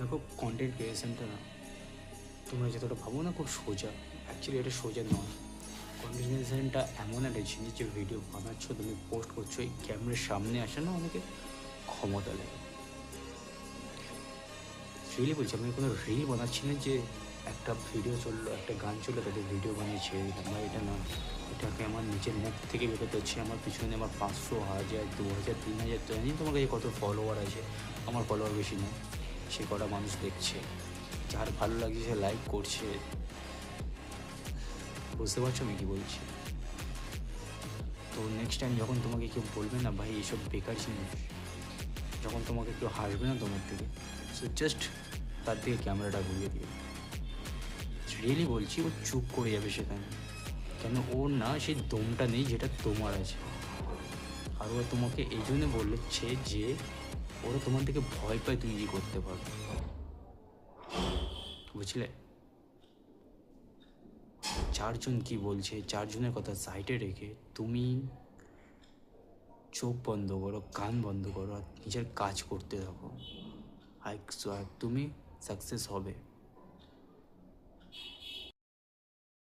দেখো, কন্টেন্ট ক্রিয়েশনটা না তোমরা যতটা ভাবো না খুব সোজা, অ্যাকচুয়ালি এটা সোজা নয়। কন্টেন্ট ক্রিয়েশনটা এমন একটা জিনিস যে ভিডিও বানাচ্ছ, তুমি পোস্ট করছো, এই ক্যামেরার সামনে আসে না অনেকে ক্ষমতা লাগে। রিয়েলি বলছি, আমি কোনো রিল বানাচ্ছি না যে একটা ভিডিও চললো, একটা গান চললো, তাদের ভিডিও বানিয়ে ছেড়ে দিলাম, বা এটা না। এটাকে আমার নিজের মুখ থেকে বেরোতে হচ্ছে। আমার পিছনে আমার 500, 1000, 2000, 3000, তো জানি তোমার কাছে কত ফলোয়ার আছে। আমার ফলোয়ার বেশি নয়, সে কটা মানুষ দেখছে, যার ভালো লাগছে সে লাইক করছে। বুঝতে পারছো আমি কী বলছি? তো নেক্সট টাইম যখন তোমাকে কেউ বলবে না ভাই এইসব বেকার জিনিস, যখন তোমাকে কেউ হাসবে না তোমার থেকে, সো জাস্ট তার দিকে ক্যামেরাটা ঘুরিয়ে দিও। রিয়েলি বলছি, ও চুপ করে যাবে সেখানে, কেন ওর না সেই দমটা নেই যেটা তোমার আছে। আর ও তোমাকে এই জন্য বলেছে যে ওরা তোমার থেকে ভয় পায় তুমি কী করতে পারো, বুঝলে? চারজন কি বলছে, চারজনের কথা সাইডে রেখে তুমি চোখ বন্ধ করো, কান বন্ধ করো, আর নিজের কাজ করতে থাকো। আর তুমি সাকসেস হবে।